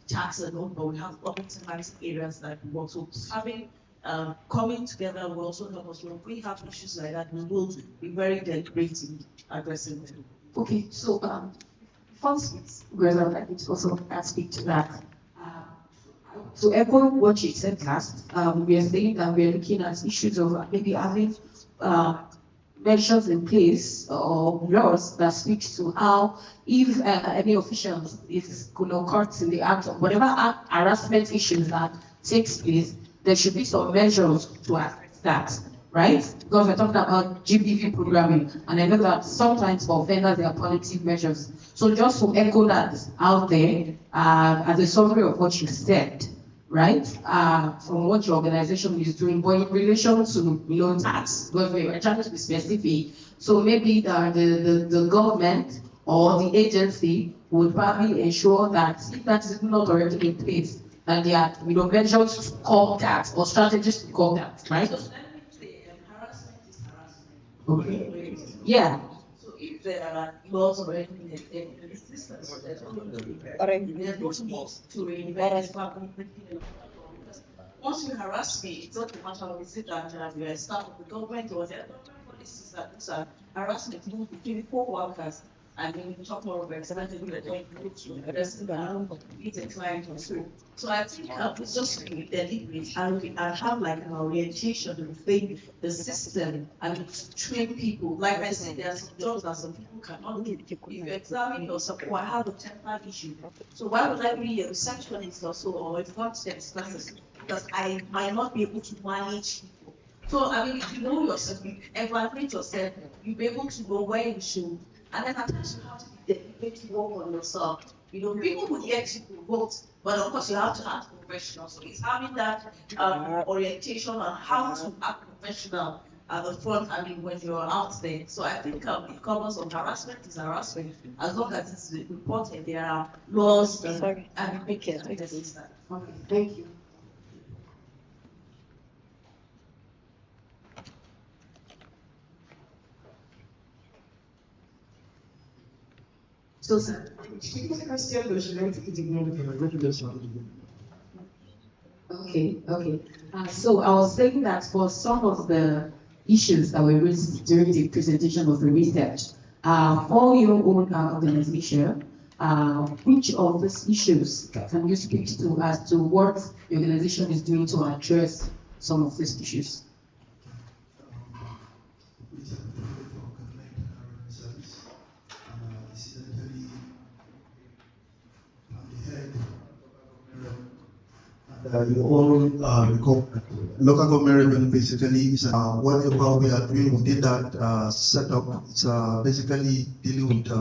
tax alone, but we have other thematic areas that we work. So having coming together will also help us. When we have issues like that, we will be very deliberate in addressing them. Okay, so first, where I'd like to also speak to that. To echo what you said last, we are saying that we are looking at issues of maybe having measures in place or laws that speak to how, if any officials is caught in the act of whatever harassment issues that takes place, there should be some measures to address that, right? Because we're talking about GBV programming, and I know that sometimes for offenders there are punitive measures. So just to echo that out there, as a summary of what you said, right? From what your organization is doing, but in relation to tax, because we're trying to be specific. So maybe the government or the agency would probably ensure that if that is not already in place, that there are measures to curb that or strategies to curb that, right? So let me say, harassment is harassment. Okay. Yeah. So if there are laws already in the system, there's no to reinvent. Because once you harass me, it's not a matter of is it that you are a staff of the government or the government policies that these are harassment between co-workers. And then we talk more about extended addressing the client or so. So I think it's just to be deliberate and have like an orientation within the system and train people. Like I said, there are some jobs that some people cannot do. If you examine yourself, I have a temper issue. So why would I be a receptionist or so, or a front desk person? Because I might not be able to manage people. So I mean, if you know yourself, you evaluate yourself, you'll be able to know where you should. And then at times you have to be deliberate to work on yourself. People will get you to vote, but of course you have to act professional. So it's having that orientation on how to act professional at the front, when you're out there. So I think it covers on harassment is harassment. As long as it's reported, there are laws and make it. Okay, thank you. So, sir, okay. So I was saying that for some of the issues that were raised during the presentation of the research, for your own organization, which of these issues can you speak to as to what the organization is doing to address some of these issues? The whole local government revenue basically is whatever we are doing within that setup. It's basically dealing with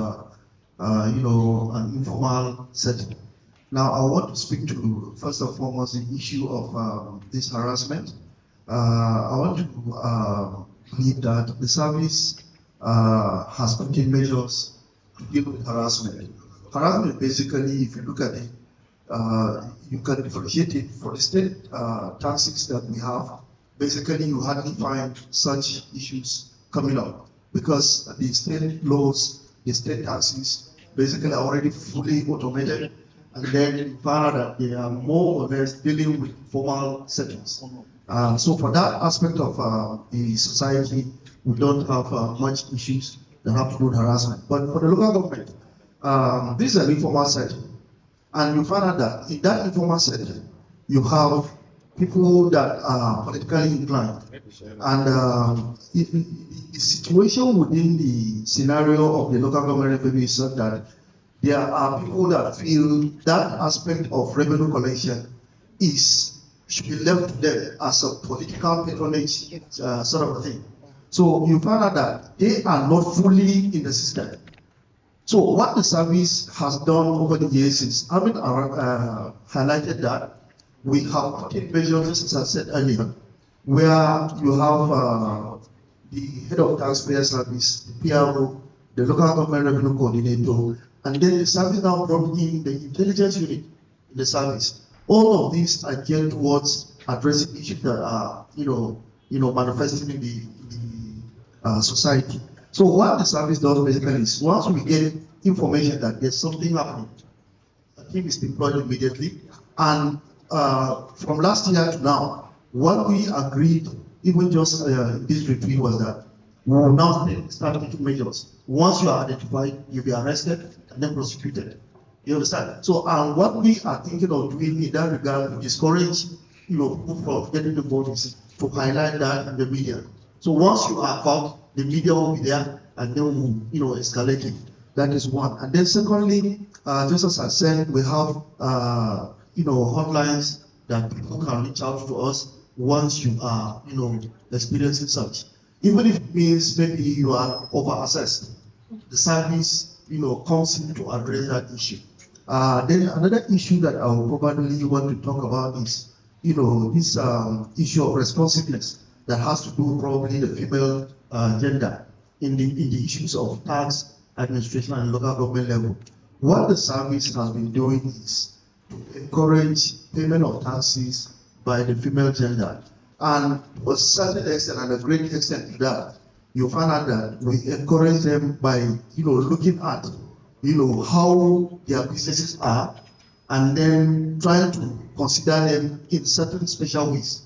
an informal setting. Now I want to speak to first and foremost the issue of this harassment. I want to believe that the service has taken measures to deal with harassment. Harassment basically, if you look at it, you can differentiate it for the state taxes that we have. Basically, you hardly find such issues coming up because the state laws, the state taxes, basically are already fully automated, and then you find out that they are more or less dealing with formal settings. So for that aspect of the society, we don't have much issues that have to do with harassment. But for the local government, this is an informal setting. And you find out that in that informal setting, you have people that are politically inclined. And the situation within the scenario of the local government revenue is such that there are people that feel that aspect of revenue collection should be left to them as a political patronage sort of a thing. So you find out that they are not fully in the system. So what the service has done over the years is having highlighted that we have taken measures, as I said earlier, where you have the head of taxpayer service, the PRO, the local government revenue coordinator, and then the service now brought in the intelligence unit in the service. All of these are geared towards addressing issues that are, manifesting in the society. So what the service does basically is once we get information that there's something happening, team is deployed immediately. And from last year to now, what we agreed, even just this retreat, was that we will now start taking measures. Once you are identified, you'll be arrested and then prosecuted. You understand? So, what we are thinking of doing in that regard to discourage, people from getting involved is to highlight that in the media. So once you are caught, the media will be there and they will, escalate it. That is one. And then secondly, just as I said, we have, hotlines that people can reach out to us once you are, experiencing such. Even if it means maybe you are over-assessed, the service, comes in to address that issue. Then another issue that I will probably want to talk about is, this issue of responsiveness that has to do probably the female gender in the issues of tax administration and local government level. What the service has been doing is to encourage payment of taxes by the female gender. And to a certain extent, and a great extent to that, you find out that we encourage them by, looking at, how their businesses are, and then trying to consider them in certain special ways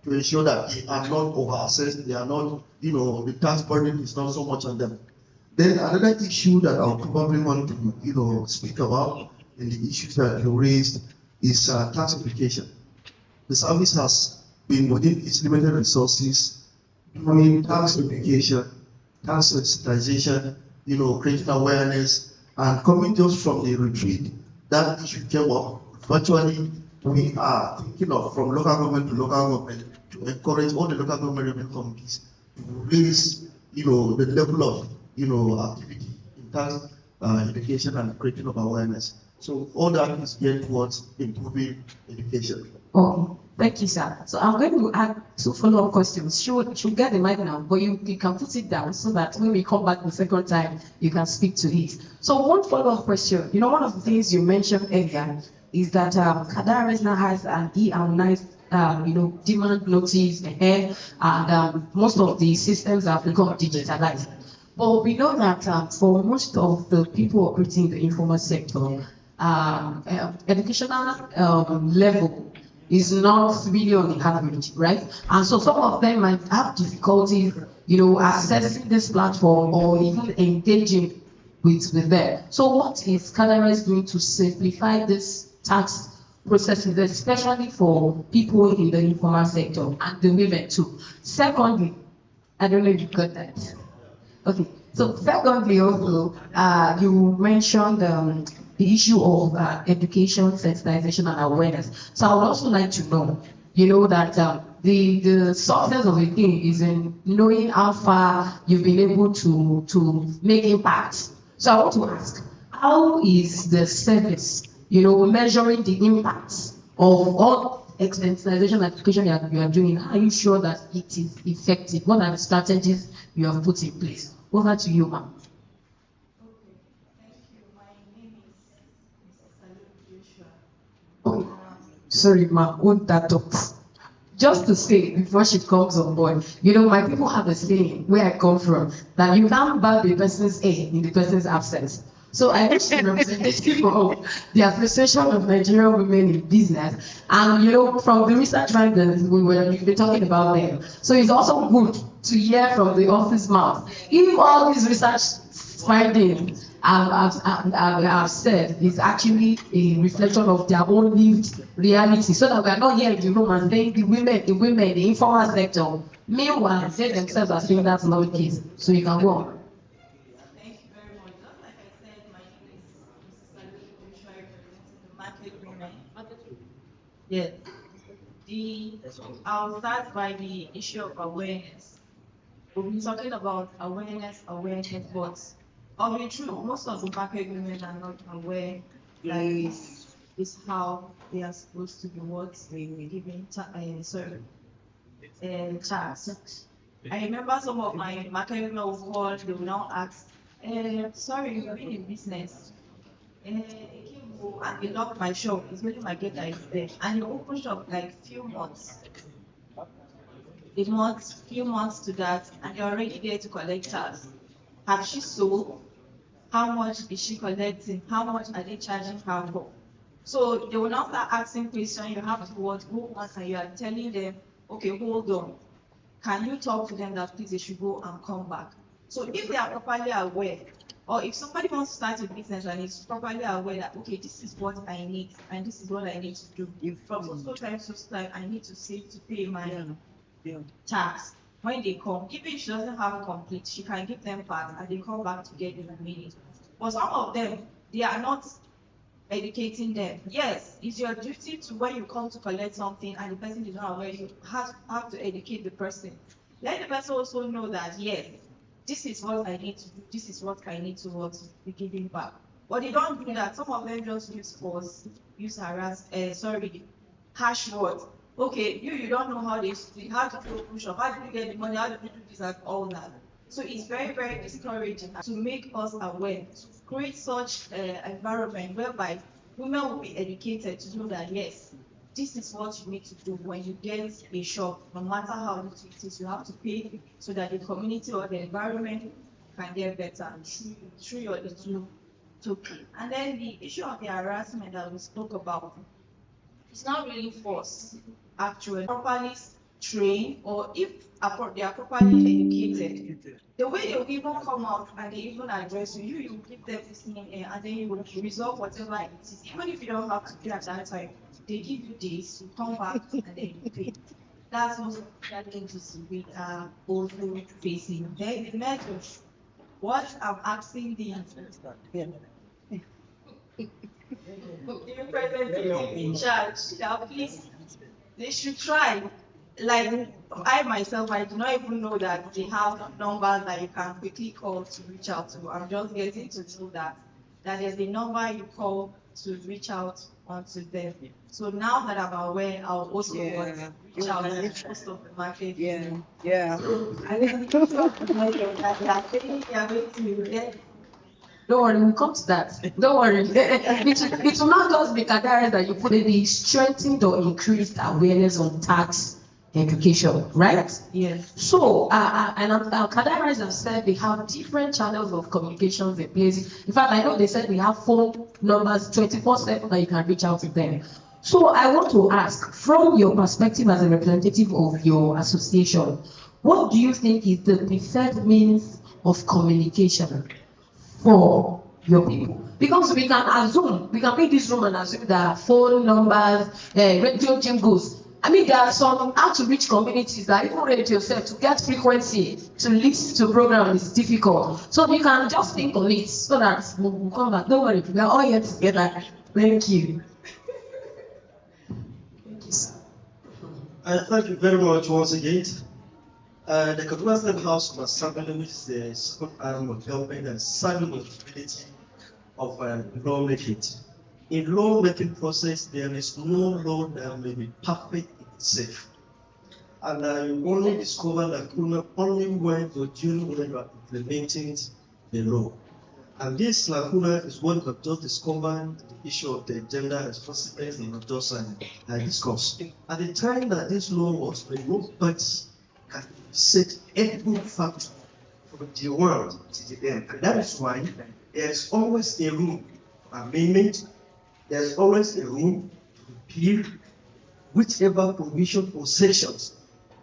to ensure that they are not over-assessed, they are not, the tax burden is not so much on them. Then another issue that I'll probably want to, speak about in the issues that you raised is tax application. The service has been within its limited resources doing tax application, tax sensitization, creating awareness, and coming just from the retreat, that issue came up. Virtually, we are thinking of from local government to local government to encourage all the local government revenue committees to raise, the level of, activity in tax education and creating of awareness. So all that is geared towards improving education. Oh, thank you, sir. So I'm going to add two follow-up questions. She'll get the mic now, but you can put it down so that when we come back the second time, you can speak to it. So one follow-up question. One of the things you mentioned earlier is that Kaduna now has an e-harmonized, demand notice ahead, and most of the systems have become digitalized. But we know that for most of the people operating in the informal sector, educational level is not really on the average, right? And so some of them might have difficulty, accessing this platform or even engaging with them. So what is Kaduna doing to simplify this tax processes, especially for people in the informal sector and the women too? Secondly, I don't know if you got that. Okay, so secondly also, you mentioned the issue of education, sensitization, and awareness. So I would also like to know, that the success of a thing is in knowing how far you've been able to make impact. So I want to ask, how is the service, measuring the impacts of all sensitization and education you are doing? How are you sure that it is effective? What are the strategies you have put in place? Over to you, ma'am. Oh, sorry, ma'am, won't that talk? Just to say, before she comes on board, my people have a saying where I come from, that you can't buy the person's A in the person's absence. So I actually representative of the Association of Nigerian Women in Business, and from the research findings we've been talking about them. So it's also good to hear from the office mouth. If all these research findings I've said is actually a reflection of their own lived reality, so that we are not here in the room and saying the women, the informal sector. Meanwhile, they themselves are saying that's not the case. So you can go on. Thank you very much. Just like I said, my name is Mrs. Salud, representing the market women. Yes. I'll start by the issue of awareness. We've been talking about awareness, but of the truth, most of the market women are not aware that is how they are supposed to be what they were giving tax. I remember some of my market women will call, they will now ask, sorry, you've been in business. And they locked my shop, it's only my gate that is there. And they open shop like few months. Few months to that, and you're already there to collect tax. Have she sold? How much is she collecting? How much are they charging her for? So they will now start asking questions. You have to go once, and you are telling them, okay, hold on. Can you talk to them that please they should go and come back? So if they are properly aware, or if somebody wants to start a business and is properly aware that okay, this is what I need and this is what I need to do. From so time to time, I need to save to pay my tax. When they come, even if she doesn't have complete, she can give them part and they come back to get the remaining. But some of them, they are not educating them. Yes, it's your duty to when you come to collect something and the person is not aware, you have to educate the person. Let the person also know that yes, this is what I need to do, this is what I need to be giving back. But they don't do that. Some of them just use force, use harsh words. Okay, you don't know how to do push up, how do you get the money, how do you do this and all that. So it's very, very discouraging to make us aware, to create such environment whereby women will be educated to know that yes, this is what you need to do when you get a shop, no matter how little it is, you have to pay so that the community or the environment can get better through your little token. And then the issue of the harassment that we spoke about, it's not really force, actually. Properly trained, or if they are properly educated, the way they will even come out and they even address you, you give them listening ear, and then you will resolve whatever it is. Even if you don't have to pay at that time, they give you this, you come back, and then you pay. That's also that things we are also facing. Then the method, what I'm asking the president in charge, please, they should try. Like I myself, I do not even know that they have numbers that you can quickly call to reach out to. I'm just getting to know that there's a number you call to reach out onto them. So now that I'm aware, I'll also reach out to most of the market. I think don't worry, we'll come to that. Don't worry. It will not just be Kaduna that you put in the strengthened or increased awareness on tax education, right? Yes. So, and Kaduna have said they have different channels of communications in place. In fact, I know they said we have phone numbers 24/7 that you can reach out to them. So, I want to ask, from your perspective as a representative of your association, what do you think is the preferred means of communication for your people? Because we can be in this room and assume that phone numbers, radio jingles. I mean, there are some outreach communities that even radio yourself to get frequency to listen to program is difficult. So you can just think on it so that we'll come back. Don't worry, we are all here together. Thank you. Thank you very much once again. The Kaduna State House of Assembly, which is the second arm of government and serving the responsibility of lawmaking. In lawmaking process, there is no law that may be perfect in itself. And you only discover that only when you're during when you are implementing the law. And this lacuna is what we have just discovered, the issue of the gender responsiveness and not just discussed. At the time that this law was made, nobody can set every fact from the world to the end. And that is why there's always a room for amendment, there's always a room to repeal whichever provision or sections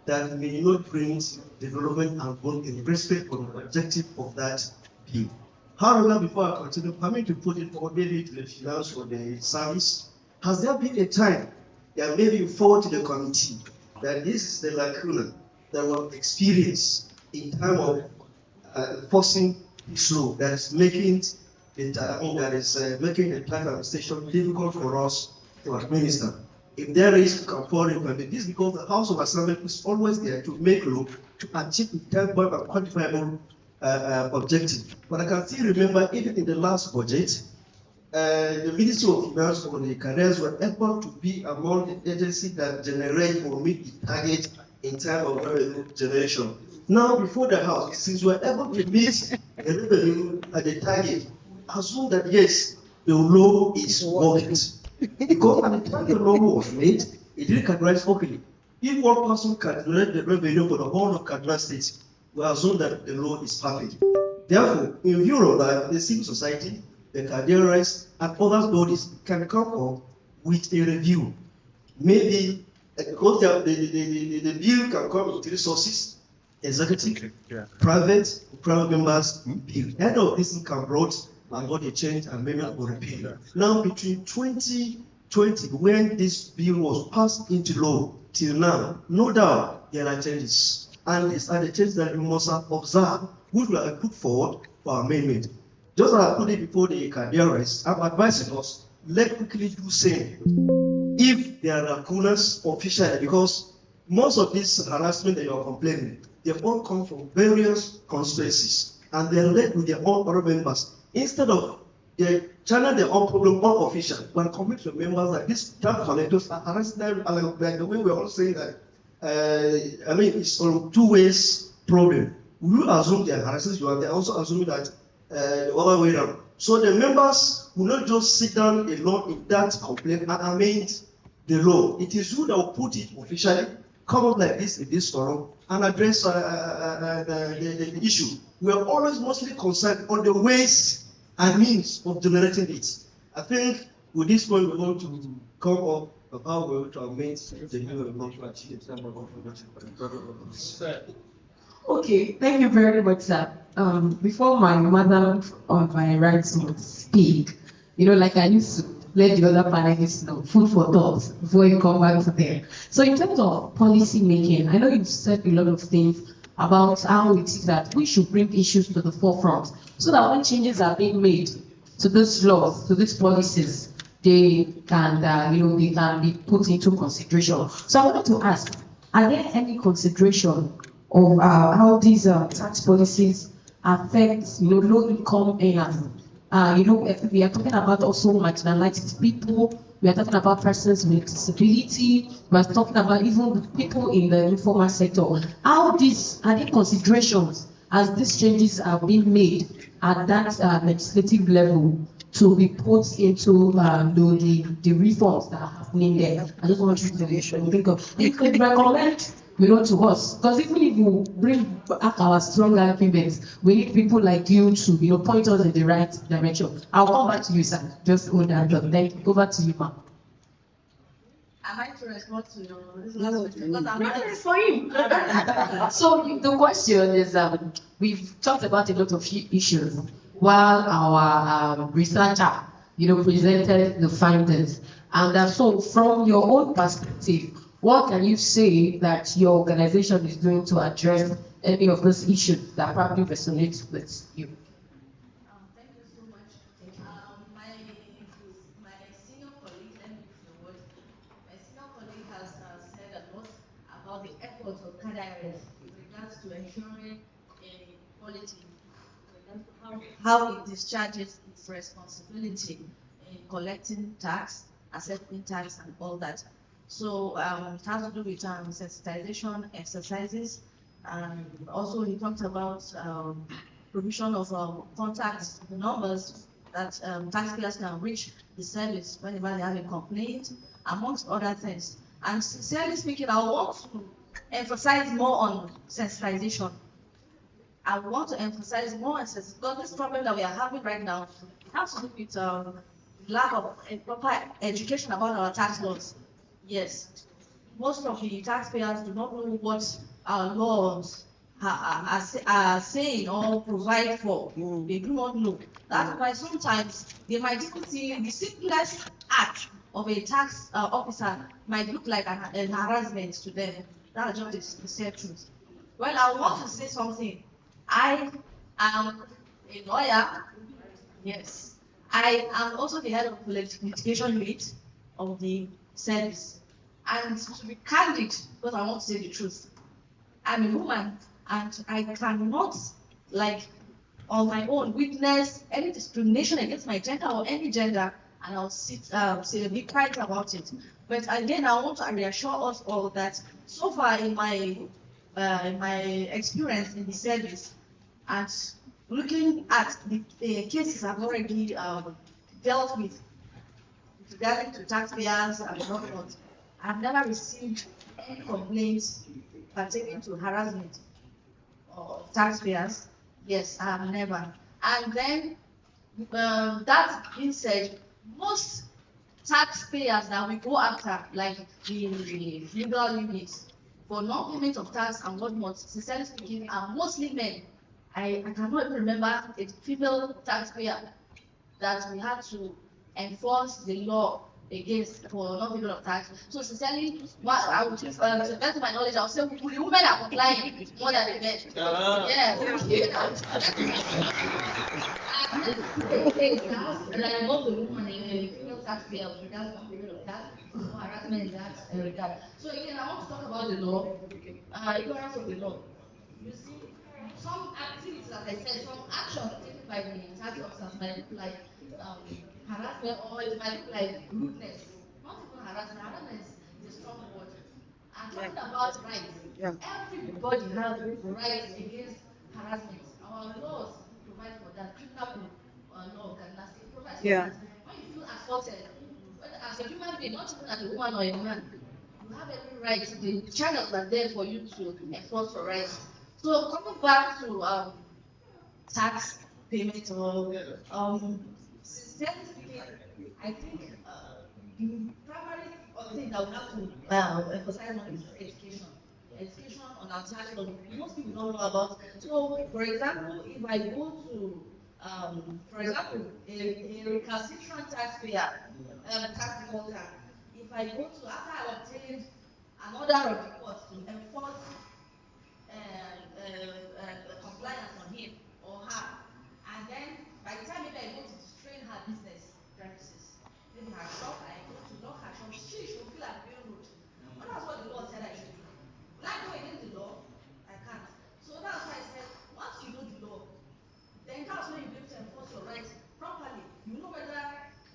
that may not bring development and growth in respect of the objective of that bill. However, before I continue, permit to put it forward maybe to the finance or the service. Has there been a time that maybe you forward to the committee that this is the lacuna that was experienced in terms of enforcing this law that is making the tax administration difficult for us to administer? If there is, to come forward, this is because the House of Assembly is always there to make law to achieve a tangible and quantifiable objective. But I can still remember, even in the last budget, the Ministry of Finance or the careers were able to be among the agencies that generate or meet the target in terms of revenue generation. Now, before the House, since we are able to meet the revenue at the target, assume that yes, the law is working. Because at the time the law was made, it didn't categorize openly. If one person can generate the revenue for the whole of Kaduna State, we assume that the law is perfect. Therefore, in view of that, the civil society, the careerists, and other bodies can come up with a review. Maybe because the bill can come in three sources: executive, private members bill. End of this can brought and got a change and amendment or repeal. Now between 2020, when this bill was passed into law till now, no doubt there are changes. And these are the changes that we must observe, which we have put forward for amendment. Just as I put it before the cardiac, I'm advising us, let's quickly do same. If there are lacunas officially, because most of this harassment that you are complaining, they all come from various constituencies, and they are led with their own other members. Instead of they channel their own problem unofficial, but commit to members that these tax collectors are harassing them, like the way we're all saying that. I mean, it's on two ways problem. We assume they are harassing you, and they're also assuming that the other way around. So the members will not just sit down alone in that complaint and amend the law. It is you that will put it officially, come up like this in this forum, and address the issue. We are always mostly concerned on the ways and means of generating it. I think with this point we're going to come up of how we're going to amend the new Okay, thank you very much, sir. Before my mother on my right would speak, like I used to let the other panelists know, food for thought before you come back to there. So in terms of policy making, I know you've said a lot of things about how it is that we should bring issues to the forefront so that when changes are being made to these laws, to these policies, they can, they can be put into consideration. So I wanted to ask, are there any consideration of how these tax policies affect, low-income earners? We are talking about also marginalized people. We are talking about persons with disability. We are talking about even people in the informal sector. How are there considerations as these changes are being made at that legislative level to be put into the reforms that are happening there? I just want you to think of. You could recommend, to us, because even if you bring back our strong arguments, we need people like you to, point us in the right direction. I'll come back to you, sir. Just hold that up. Then over to you, ma'am. Am I to respond to your last question? Because I'm not for him. So the question is, we've talked about a lot of issues while our researcher, presented the findings. And so from your own perspective, what can you say that your organization is doing to address any of those issues that probably resonate with you? Thank you so much. My senior colleague, let me use the word. My senior colleague has said a lot about the efforts of CADIRS with regards to ensuring quality, how it discharges its responsibility in collecting tax, accepting tax, and all that. So it has to do with sensitization exercises, and also he talked about provision of contact numbers that taxpayers can reach the service whenever they have a complaint, amongst other things. And sincerely speaking, I want to emphasize more on sensitization. I want to emphasize more on sensitization, because this problem that we are having right now, it has to do with lack of proper education about our tax laws. Yes, most of the taxpayers do not know what our laws are saying or provide for. They do not know. That's why sometimes they might even see the simplest act of a tax officer might look like an harassment to them. That's just the sad truth. Well, I want to say something. I am a lawyer. Yes. I am also the head of litigation unit of the service. And to be candid, because I want to say the truth, I'm a woman and I cannot, on my own, witness any discrimination against my gender or any gender, and I'll be quiet about it. But again, I want to reassure us all that so far in my experience in the service, and looking at the cases I've already dealt with regarding to taxpayers and whatnot, I've never received any complaints pertaining to harassment of taxpayers. Yes, I have never. And then that being said, most taxpayers that we go after, like the legal units, for non-payment of tax and whatnot, sincerely speaking, are mostly men. I cannot even remember a female taxpayer that we had to enforce the law against for non-payment of tax. So sincerely, what I would just, to the best of my knowledge, I would say the women are complying more than the men. Yeah. Like both the woman and the female taxpayer with regards to non-payment of tax, no harassment in that regard. So again, I want to talk about the law, ignorance of the law. You see, some activities, as I said, some actions taken by the tax officers might look like harassment, or it might look like rudeness. Not even harassment. Harassment is a strong word. And talking about rights, everybody has rights against harassment. Our laws provide for that. Criminal law of Kaduna State provides for that. When you feel assaulted, whether as a human being, not even as a woman or a man, you have every right. The channels are there for you to enforce your rights. So coming back to tax payment or sincerely speaking, I think the primary thing that we have to emphasize on is education. Education on our tax law. Most people don't know about. So, for example, if I go to, for example, a recalcitrant taxpayer, tax defaulter, if I go to after I obtained an order of the court to enforce compliance on him or her, and then by the time maybe I go to strain her business premises, maybe her shop, I go to lock her shop, she should feel like being rude. But that's what the law said I should do. Will I go against the law? I can't. So that's why I said, once you know the law, then that's when you'll be able to enforce your rights properly. You know whether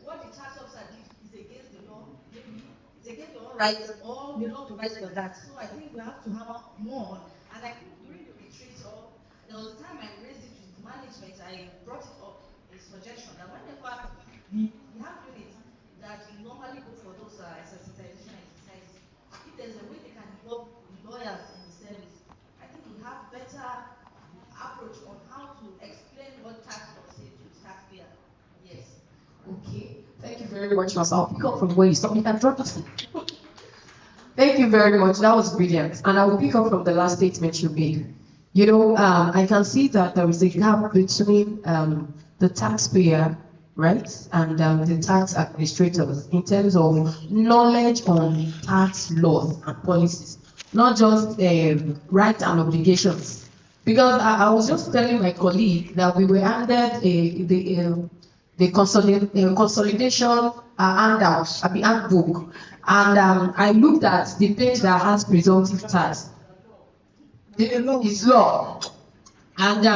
what the tax officer did is against the law, maybe it's against your own rights, or the law provides for that. So I think we have to hammer more on. And I think during the retreat, or there was a time I raised it with management, I brought it up, a suggestion that whenever we have units that normally go for those sensitization exercises, if there's a way they can involve lawyers in the service, I think we have better approach on how to explain what tax law says to the taxpayer. Yes. Okay, thank you very much, Mas. I'll pick up from where you stopped. You can drop it. Thank you very much. That was brilliant. And I will pick up from the last statement you made. You know, I can see that there is a gap between the taxpayer, right, and the tax administrators in terms of knowledge on tax laws and policies, not just rights and obligations. Because I was just telling my colleague that we were handed the consolidation handout, the handbook, and I looked at the page that has presumptive tax. It's law. And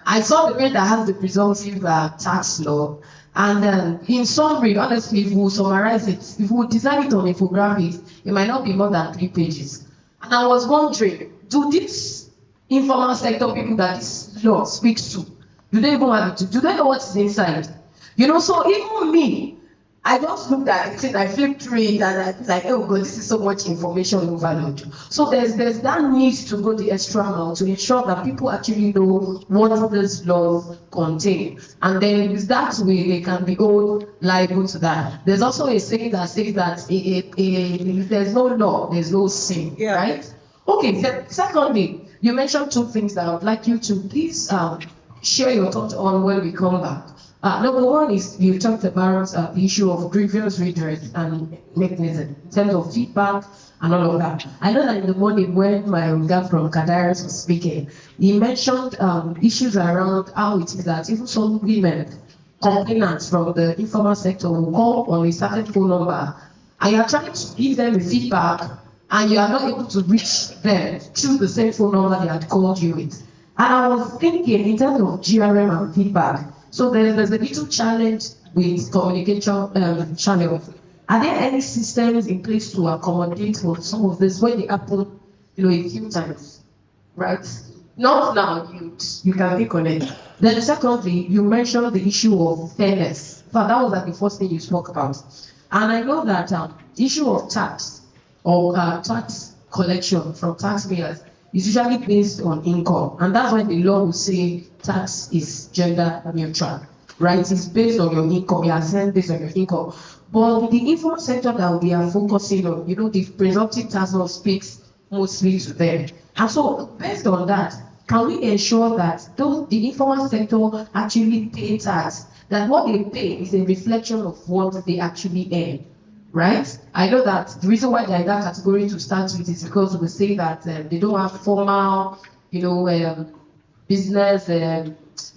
I saw the page that has the presumptive tax law. And in summary, honestly, if we summarize it, if we design it on infographics, it might not be more than 3 pages. And I was wondering, do these informal sector people that this law speaks to, do they even have it? Do they know what's inside? You know, so even me, I just looked at it and I flipped through it and I was like, oh God, this is so much information overload. So there's that need to go the extra mile to ensure that people actually know what this law contains. And then with that way, they can be held liable to that. There's also a saying that says that if there's no law, there's no sin, right? Okay, secondly, you mentioned 2 things that I would like you to please share your thoughts on when we come back. Number one is you talked about the issue of grievance redress and mechanism in terms of feedback and all of that. I know that in the morning when my guy from Kaduna was speaking, he mentioned issues around how it is that even some women, complainants from the informal sector will call on a certain phone number and you are trying to give them a feedback and you are not able to reach them through the same phone number they had called you with. And I was thinking in terms of GRM and feedback, so there's a little challenge with communication channels. Are there any systems in place to accommodate for some of this when they happen, a few times, right? Not now, you can click on it. Then secondly, you mentioned the issue of fairness. But that was like the first thing you spoke about. And I know that the issue of tax or tax collection from taxpayers is usually based on income, and that's why the law will say tax is gender neutral, right? It's based on your income, you are assessed based on your income. But the informal sector that we are focusing on, the presumptive tax law speaks mostly to them. And so, based on that, can we ensure that the informal sector actually pay tax, that what they pay is a reflection of what they actually earn, right? I know that the reason why they're in that category to start with is because we say that they don't have formal, business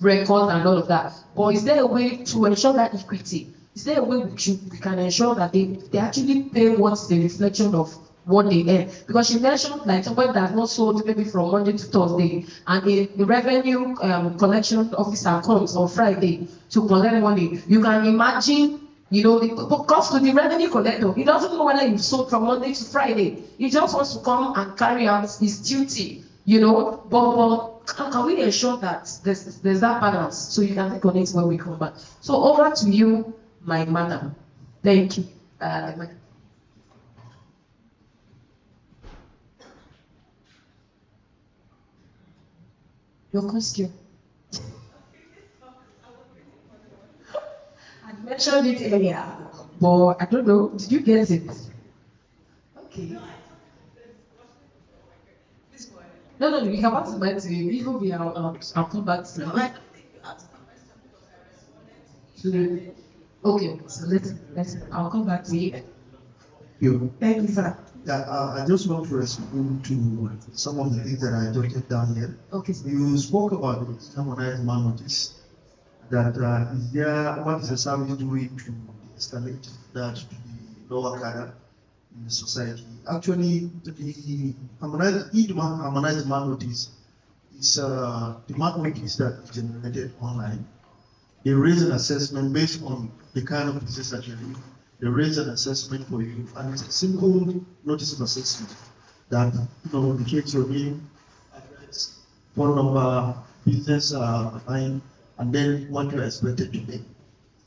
records and all of that. But is there a way to ensure that equity? Is there a way we can ensure that they actually pay what's the reflection of what they earn? Because you mentioned like somebody that's not sold maybe from Monday to Thursday, and the revenue collection officer comes on Friday to collect money. You can imagine, the cost to the revenue collector. He doesn't know whether you've sold from Monday to Friday. He just wants to come and carry out his duty. But can we ensure that there's that balance so you can connect when we come back? So over to you, my madam. Thank you. Your question. I mentioned it earlier, but I don't know. Did you get it? Okay. No, you can pass it back to you. Even me, I'll come back to you. Okay, so let's I'll come back to you. Thank you, sir. Yeah, I just want to respond to some of the things that I jotted down here. Okay. You spoke about the harmonized man notice. That what is the service doing to escalate that to the lower cadre in the society? Actually, the harmonized man notice is the man notice that is generated online. They raise an assessment based on the kind of business that you do. They raise an assessment for you, and it's a simple notice of assessment that indicates your name, address, phone number, business line, and then what you are expected to pay.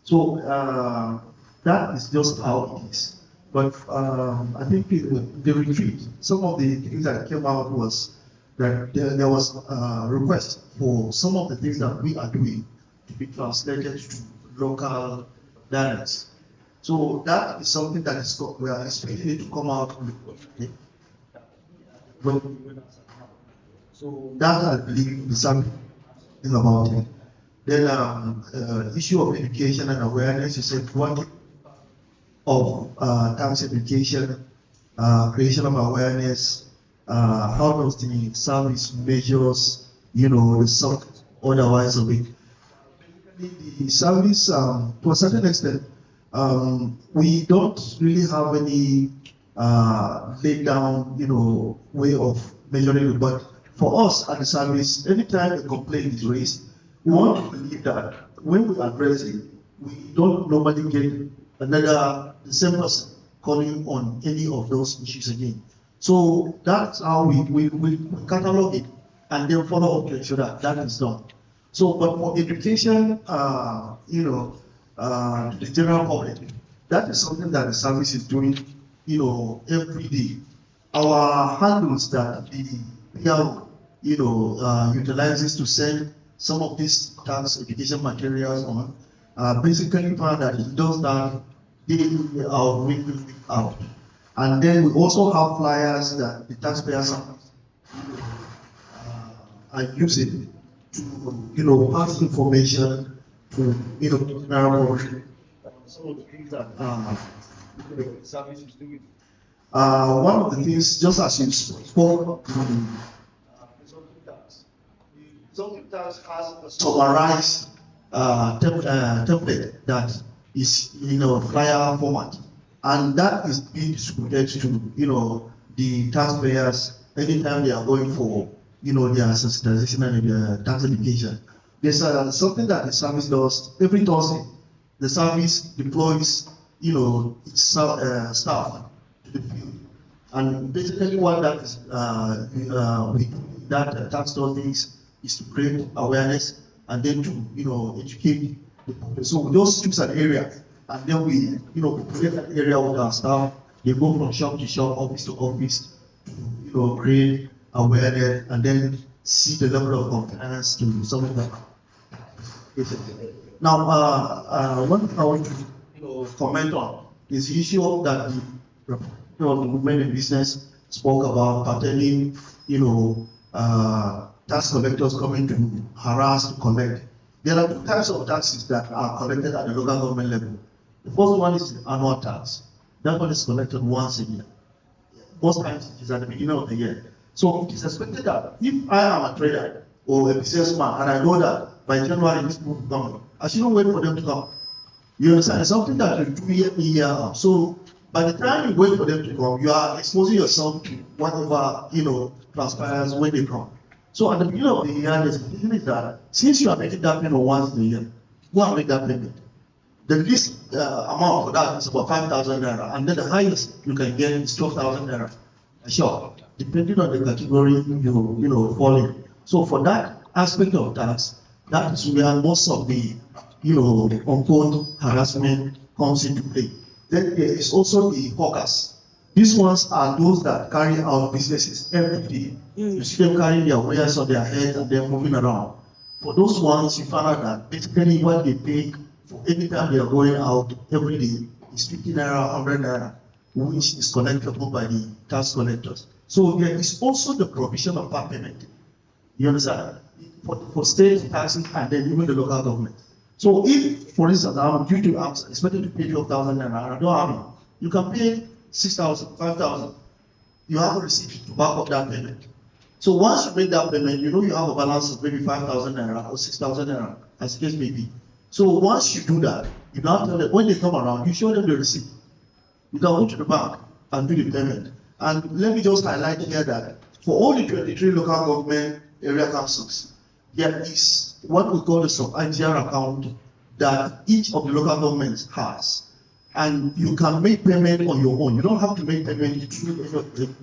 So that is just how it is. But I think the retreat, some of the things that came out was that there was a request for some of the things that we are doing to be translated to local dialects. So that is something that we are expecting it to come out so that I believe is something about it. Then issue of education and awareness is one of tax education, creation of awareness, how does the service measures, the sort otherwise of it. The service, to a certain extent, we don't really have any laid down, way of measuring it. But for us at the service, anytime a complaint is raised, we want to believe that when we address it, we don't normally get the same person calling on any of those issues again. So that's how we catalog it and then follow up to ensure that that is done. So, but for education, the general public, that is something that the service is doing, every day. Our handles that the PRO, utilizes to send some of these tax education materials on, basically found that it does that daily or weekly out. And then we also have flyers that the taxpayers are using to pass information to general public. Some of the things that the service is doing. One of the things, just as you spoke, presumptive tax has a summarized template that is flyer format, and that is being distributed to the taxpayers anytime they are going for their sensitization and their tax education. There's something that the service does every Thursday. The service deploys its staff to the field, and basically what that is that tax does is to create awareness and then to educate the public. So we just choose an area and then we create an area with our staff. They go from shop to shop, office to office to create awareness and then see the level of compliance to some of that. Now, one thing I want to comment on is the issue that the movement in business spoke about pertaining, tax collectors coming to harass to collect. There are two types of taxes that are collected at the local government level. The first one is the annual tax. That one is collected once a year. Most times it is at the beginning of the year. So it is expected that if I am a trader or a businessman and I know that by January this will come, I shouldn't wait for them to come. You understand? It's something that you do year. So by the time you wait for them to come, you are exposing yourself to whatever transpires when they come. So at the beginning of the year, the expectation is that since you are making that payment once in a year, go and make that payment. The least amount for that is about 5,000 naira, and then the highest you can get is 12,000 naira. Sure, depending on the category you fall in. So for that aspect of tax, that is where most of the unquote harassment comes into play. Then there is also the hawkers. These ones are those that carry out businesses every day. You see them carrying their wares on their heads and they're moving around. For those ones, you find out that basically what they pay for any time they are going out every day is 50 naira, 100 naira, which is collectible by the tax collectors. So there is also the provision of part payment. You understand? For state taxes and then even the local government. So if, for instance, I'm expected to pay 12,000 naira, and I don't have it, you can pay 6,000, 5,000. You have a receipt to back up that payment. So once you make that payment, you have a balance of maybe 5,000 naira or 6,000 naira, as the case may be. So once you do that, you now tell them, when they come around, you show them the receipt. You can go to the bank and do the payment. And let me just highlight here that for all the 23 local government area councils, there is what we call the sub-IGR account that each of the local governments has. And you can make payment on your own. You don't have to make payment through any of the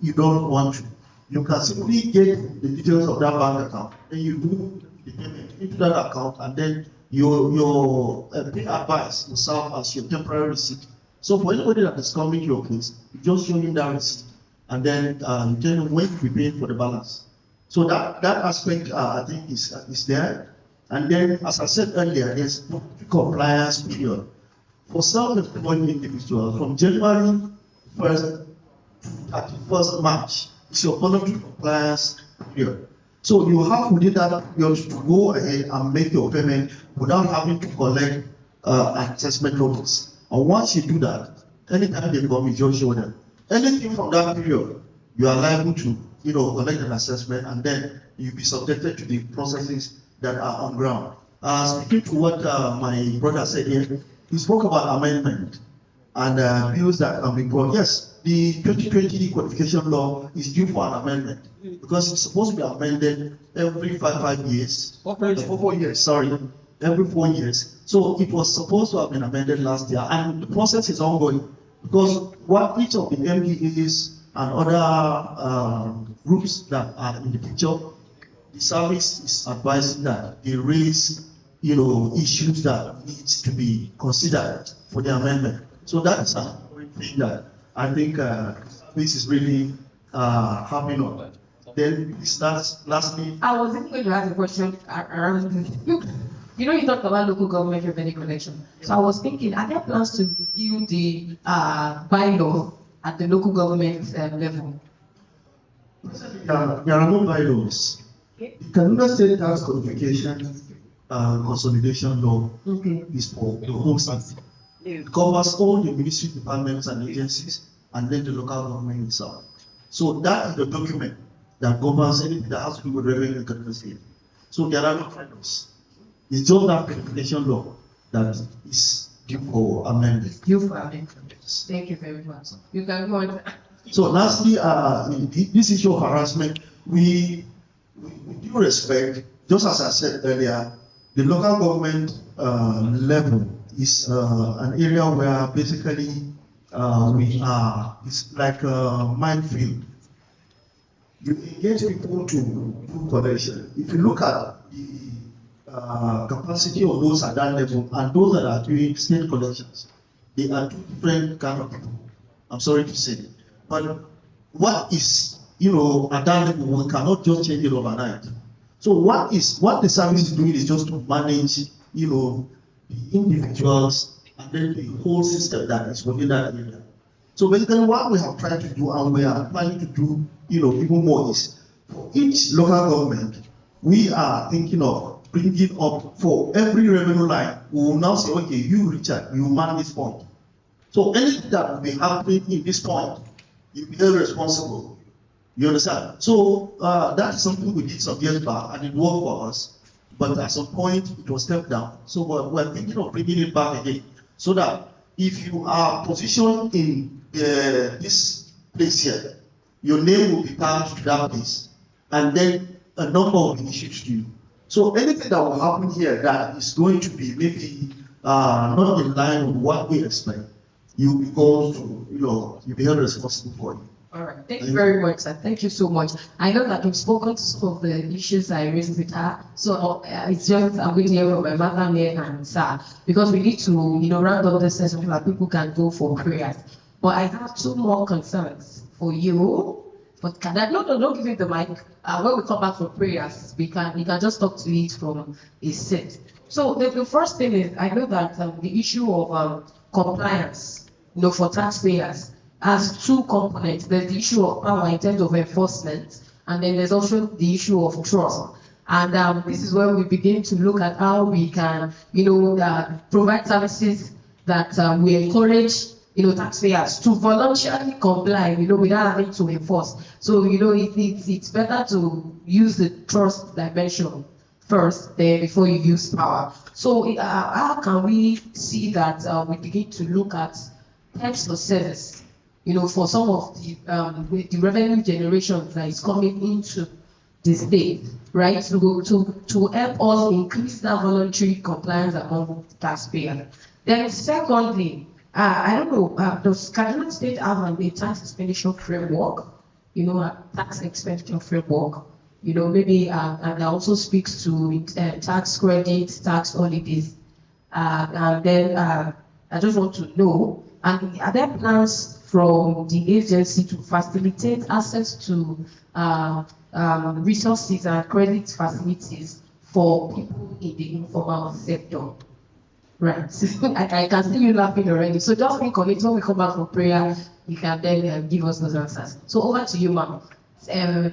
you don't want to. You can simply get the details of that bank account, and you do the payment into that account, and then your pay advice will serve as your temporary receipt. So for anybody that is coming to your place, you just show him that receipt, and then you tell him when to be paid for the balance. So that aspect, I think, is there. And then, as I said earlier, there's compliance period. For self-employed individuals, from January 1st to 31st March, it's your voluntary compliance period. So you have within that period to go ahead and make your payment without having to collect an assessment notice. And once you do that, anytime they come, you just show them. Anything from that period, you are liable to collect an assessment, and then you'll be subjected to the processes that are on ground. Speaking to what my brother said here, he spoke about amendment and bills that can be brought. Yes, the 2020 codification law is due for an amendment because it's supposed to be amended every five years. 4 years, sorry, every 4 years. So it was supposed to have been amended last year, and the process is ongoing because what each of the MDAs and other groups that are in the picture, the service is advising that they raise issues that needs to be considered for the amendment. So that's a thing that I think this is really happening on. Then lastly, I was even going to ask a question around you talked about local government revenue collection. So I was thinking, are there plans to review the bylaw at the local government level? there are no bylaws. The Kaduna State Tax Codification Consolidation Law is for the whole state. It covers all the ministry departments and agencies, and then the local government itself. So that is the document that governs anything that has to do with revenue in Kaduna State. So there are no bylaws. It's just that codification law that is due for amendment. Thank you very much. You can go on. So lastly, this issue of harassment, we do respect, just as I said earlier, the local government level is an area where basically it's like a minefield. You engage people to do collection. If you look at the capacity of those at that level and those that are doing state collections, they are two different kind of people. I'm sorry to say. But what is, at that level, we cannot just change it overnight. So what the service is doing is just to manage, the individuals and then the whole system that is within that area. So basically what we have tried to do, and we are planning to do, even more, is for each local government, we are thinking of bringing up for every revenue line, we will now say, okay, you Richard, you man this fund. So anything that will be happening in this point, you be held responsible. You understand? So that is something we did some years back, and it worked for us. But at some point, it was stepped down. So we're thinking of bringing it back again, so that if you are positioned in this place here, your name will be tagged to that place, and then a number will be issued to you. So anything that will happen here that is going to be maybe not in line with what we expect, you'll be called to, you'll be held responsible for it. All right, thank you very much, sir. Thank you so much. I know that we've spoken to some of the issues I raised with her, so it's just I'm going to hear from my mother, Mayor, and sir, because we need to, round up the session so that people can go for prayers. But I have two more concerns for you. But can I, no, don't give me the mic. When we come back for prayers, you can just talk to it from a seat. So the first thing is, I know that the issue of compliance, for taxpayers, has two components. There's the issue of power in terms of enforcement, and then there's also the issue of trust. And this is where we begin to look at how we can, provide services that we encourage, taxpayers to voluntarily comply, without having to enforce. So, it's better to use the trust dimension first, then before you use power. So, how can we see that we begin to look at terms of service, for some of the revenue generation that is coming into the state, right? To help us increase that voluntary compliance among taxpayers. Then, secondly, I don't know, does Kaduna State have a tax expenditure framework? A tax expenditure framework. Maybe and that also speaks to tax credits, tax holidays. And then I just want to know, and are there plans from the agency to facilitate access to resources and credit facilities for people in the informal sector? Right. I can see you laughing already. So just think on it. When we come back from prayer, you can then give us those answers. So over to you, ma'am.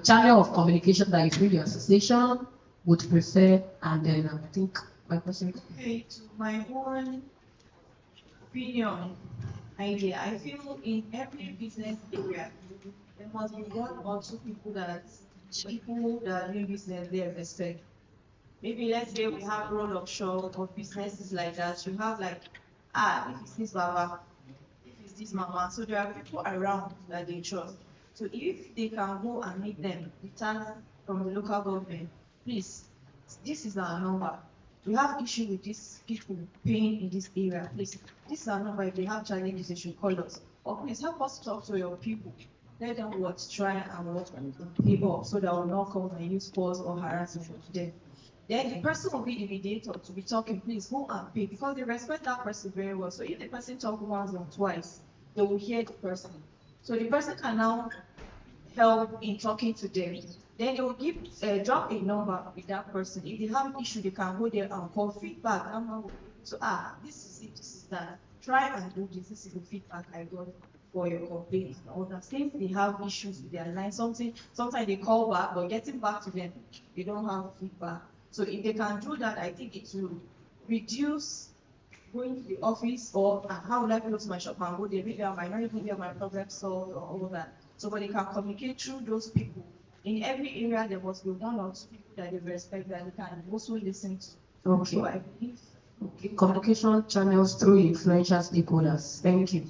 Channel of communication that you feel the association would prefer, and then I think my question. Okay, to my own opinion, idea, I feel in every business area, there must be one or two people that are doing business there respect. Maybe let's say we have road of shop or businesses like that. You have like, if it's this Baba, if it's this Mama. So there are people around that they trust. So if they can go and meet them, the tax from the local government, please, this is our number. We have issue with these people paying in this area. Please, this is our number. If they have challenges, they should call us. Or please help us talk to your people. Let them try and pay up so that will not come and use force or harassment to them. Then the person will be the mediator to be talking, please go and pay, because they respect that person very well. So if the person talks once or twice, they will hear the person. So the person can now help in talking to them. Then they will drop a number with that person. If they have an issue, they can go there and call feedback. So this is it, this is that. Try and do this. This is the feedback I got for your complaint and all that. Since they have issues with their line, sometimes they call back, but getting back to them, they don't have feedback. So if they can do that, I think it will reduce going to the office or how will I close my shop and go there. Maybe I might not even get my problem solved or all that. So but they can communicate through those people. In every area, there must be one or two people that they respect that they can also listen to. Okay. So I believe. Okay. Communication channels through influential stakeholders. Thank you.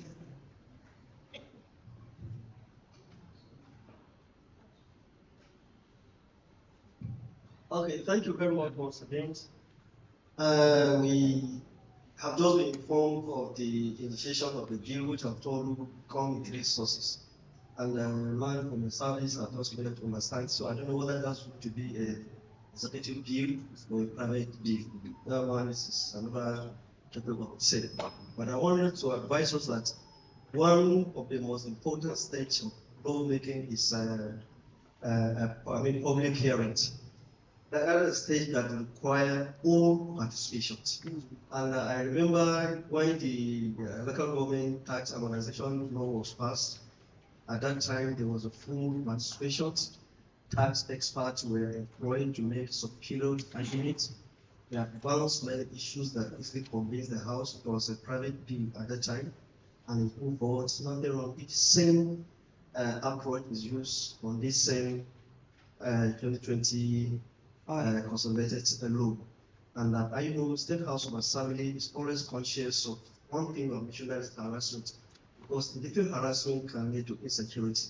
Okay, thank you very much once again. We have just been informed of the initiation of the bill, which I've told you come with three sources. And man from the service are just able to understand. So I don't know whether that's going to be a executive bill or a private bill. That one is another topic of say. But I wanted to advise us that one of the most important steps of lawmaking is public hearings. That are stage that require all participation. And I remember when the local government tax harmonization law was passed, at that time there was a full participation. Tax experts were employed to make superior arguments. They advanced many issues that easily convinced the House. It was a private bill at that time, and it moved forward. Nothing wrong. The same approach is used on this same 2020 consolidated law. And that I know State House of Assembly is always conscious of one thing of missionary harassment, because individual harassment can lead to insecurity,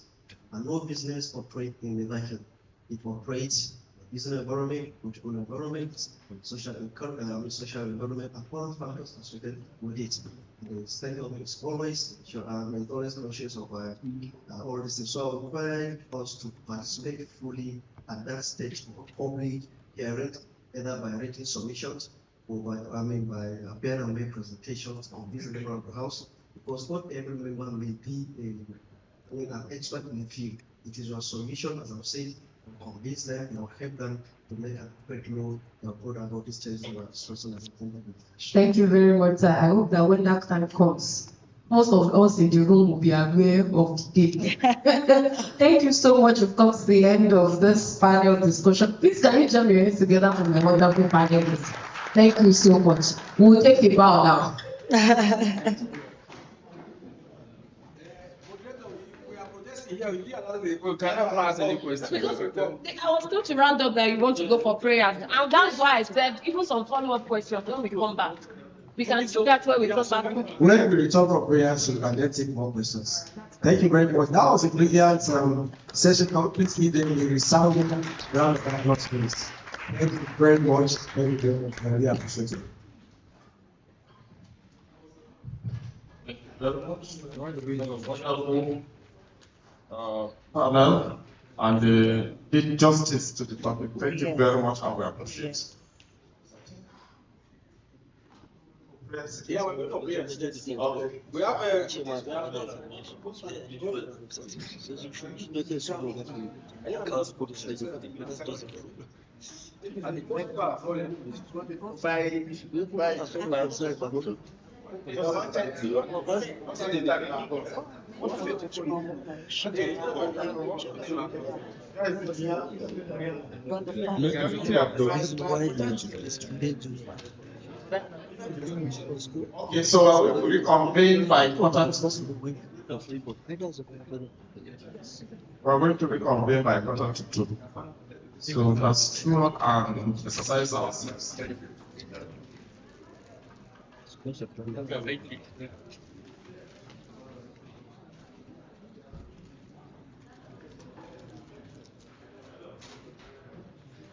and no business operates in a vacuum. It operates in business environment, political environment, social environment, and all factors associated with it. The state government is always conscious of all these things. So I would like us to participate fully at that stage of public hearing, either by written submissions or by appearing and make presentations on this level of the House, because not every member may be an expert in the field. It is your submission, as I've said, to convince them, help them to make a great law about this change of Thank you very much, sir. I hope that when that time comes, most of us in the room will be aware of the day. Thank you so much. We've come to the end of this panel discussion. Please, can you join your hands together for my wonderful panelists? Thank you so much. We'll take a bow now. I was told to round up that you want to go for prayers, and that's why I said even some follow-up questions when we come back. We can do that when we come back. When we return from prayers, we can then take more questions. Thank you very much. That was a brilliant session. Please give them a resounding round of applause, please. Thank you very much. Thank you very much. I really appreciate it. Panel and did justice to the topic. Thank you very much, and we appreciate it. Yeah, we have Okay, so we reconvene by quarter to. We're going to reconvene by quarter to 2. So that's true and exercise ourselves. Thank you.